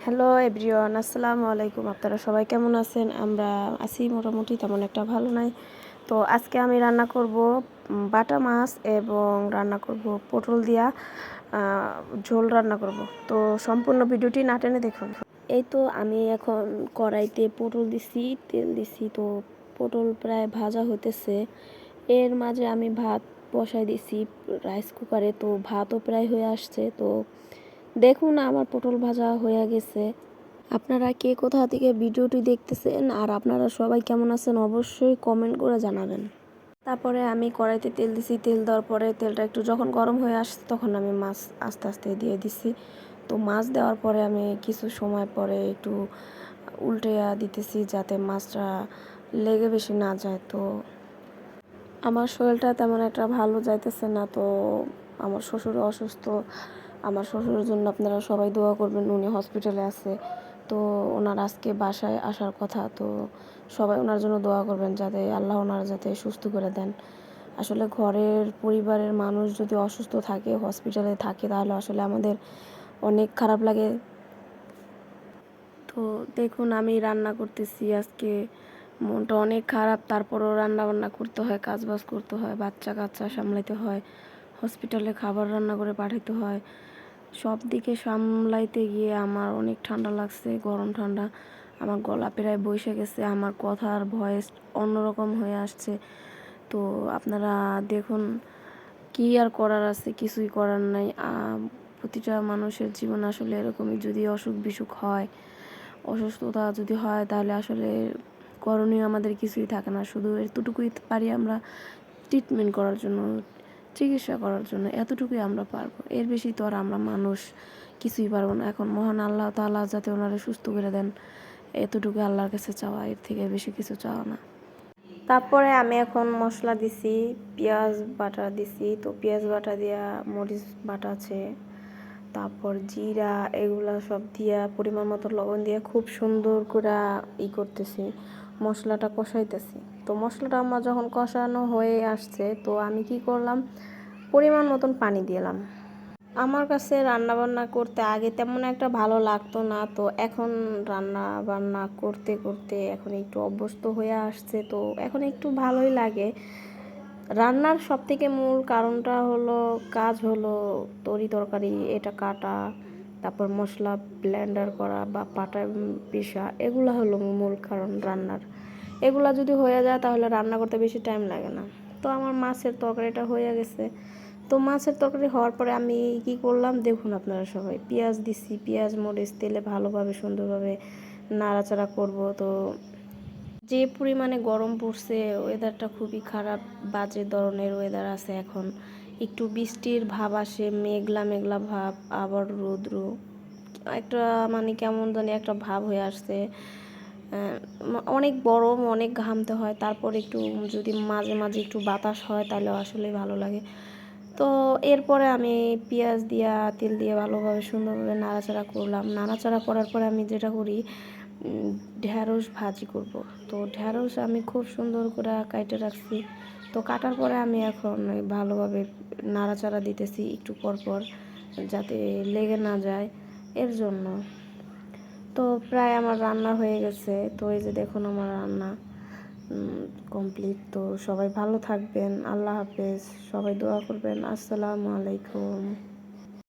Hello everyone, আসসালামু আলাইকুম। আপনারা সবাই কেমন আছেন? আমরা আছি মোটামুটি, তেমন একটা ভালো নাই। তো আজকে আমি রান্না করব বাটা মাছ এবং রান্না করব পটল দিয়া ঝোল রান্না করব। তো সম্পূর্ণ ভিডিওটি না টেনে দেখুন। এই তো আমি এখন কড়াইতে পটল দিছি, তেল দিছি। তো পটল প্রায় ভাজা হতেছে। এর মাঝে আমি ভাত বসাই দিছি রাইস কুকারে। তো ভাতও প্রায় হয়ে আসছে। তো দেখুন আমার পটল ভাজা হয়ে গেছে। আপনারা কে কোথা থেকে ভিডিওটি দেখতেছেন আর আপনারা সবাই কেমন আছেন অবশ্যই কমেন্ট করে জানাবেন। তারপরে আমি কড়াইতে তেল দিছি, তেল দেওয়ার পরে তেলটা একটু যখন গরম হয়ে আসছে তখন আমি মাছ আস্তে আস্তে দিয়ে দিছি। তো মাছ দেওয়ার পরে আমি কিছু সময় পরে একটু উল্টে দিতেছি যাতে মাছটা লেগে বেশি না যায়। তো আমার শরীরটা তেমন একটা ভালো যাইতেছে না। তো আমার শ্বশুর অসুস্থ। আমার শ্বশুরের জন্য আপনারা সবাই দোয়া করবেন, উনি হসপিটালে আছে। তো ওনার আজকে বাসায় আসার কথা। তো সবাই ওনার জন্য দোয়া করবেন যাতে আল্লাহ ওনার যাতে সুস্থ করে দেন। আসলে ঘরের পরিবারের মানুষ যদি অসুস্থ থাকে, হসপিটালে থাকে, তাহলে আসলে আমাদের অনেক খারাপ লাগে। তো দেখুন আমি রান্না করতেছি, আজকে মনটা অনেক খারাপ। তারপরও রান্না বান্না করতে হয়, কাজবাজ করতে হয়, বাচ্চা কাচ্চা সামলাইতে হয়, হসপিটালে খাবার রান্না করে পাঠাতে হয়। সব দিকে সামলাইতে গিয়ে আমার অনেক ঠান্ডা লাগছে, গরম ঠান্ডা। আমার গলা প্রায় বসে গেছে, আমার কথার ভয়েস অন্যরকম হয়ে আসছে। তো আপনারা দেখুন, কি আর করার আছে, কিছুই করার নাই। প্রতিটা মানুষের জীবন আসলে এরকমই। যদি অসুখ বিসুখ হয়, অসুস্থতা যদি হয়, তাহলে আসলে করণীয় আমাদের কিছুই থাকে না। শুধু এতটুকুই পারি আমরা ট্রিটমেন্ট করার জন্য, চিকিৎসা করার জন্য, এতটুকুই আমরা পারবো। এর বেশি তো আর আমরা মানুষ কিছুই পারবো না। এখন মহান আল্লাহ তাআলা যাতে ওনারা সুস্থ করে দেন, এতটুকু আল্লাহর কাছে চাওয়া, এর থেকে বেশি কিছু চাওয়া না। তারপরে আমি এখন মশলা দিছি, পেঁয়াজ বাটা দিছি। তো পেঁয়াজ বাটা দিয়া, মরিচ বাটা আছে, তারপর জিরা, এগুলা সব দিয়া পরিমাণ মতো লবণ দিয়ে খুব সুন্দর করে করতেছি, মশলাটা কষাইতেছি। তো মশলাটা আমার যখন কষানো হয়ে আসছে, তো আমি কি করলাম, পরিমাণ মতন পানি দিলাম। আমার কাছে রান্না বান্না করতে আগে তেমন একটা ভালো লাগতো না। তো এখন রান্না বান্না করতে করতে এখন একটু অভ্যস্ত হয়ে আসছে। তো এখন একটু ভালোই লাগে। রান্নার সবথেকে মূল কারণটা হলো, কাজ হলো তরি তরকারি এটা কাটা, তারপর মশলা ব্লেন্ডার করা বা পাটায় পিষা, এগুলো হলো মূল কারণ রান্নার। এগুলা যদি হয়ে যায় তাহলে রান্না করতে বেশি টাইম লাগে না। তো আমার মাছের তরকারিটা হয়ে গেছে। তো মাছের তরকারি হওয়ার পরে আমি কি করলাম দেখুন আপনারা সবাই, পেঁয়াজ দিছি, পেঁয়াজ মরিচ তেলে ভালোভাবে সুন্দরভাবে নাড়াচাড়া করব। তো যে পরিমাণে গরম পড়ছে, ওয়েদারটা খুবই খারাপ, বাজে ধরনের ওয়েদার আছে এখন। একটু বৃষ্টির ভাব আসে, মেঘলা মেঘলা ভাব, আবার রৌদ্র, একটা মানে কেমন জানি একটা ভাব হয়ে আসছে। অনেক গরম, অনেক ঘামতে হয়। তারপর একটু যদি মাঝে মাঝে একটু বাতাস হয় তাহলে আসলেই ভালো লাগে। তো এরপরে আমি পেঁয়াজ দিয়া তেল দিয়ে ভালোভাবে সুন্দরভাবে নাড়াচাড়া করলাম। নাড়াচাড়া করার পরে আমি যেটা করি, ঢ্যাঁড়স ভাজি করব। তো ঢ্যাঁড়স আমি খুব সুন্দর করে কাটে রাখছি। তো কাটার পরে আমি এখন ভালোভাবে নাড়াচাড়া দিতেছি একটু পর পর, যাতে লেগে না যায়, এর জন্য। তো প্রায় আমার রান্না হয়ে গেছে। তো এই যে দেখুন আমার রান্না কমপ্লিট। তো সবাই ভালো থাকবেন, আল্লাহ হাফেজ, সবাই দোয়া করবেন। আসসালামু আলাইকুম।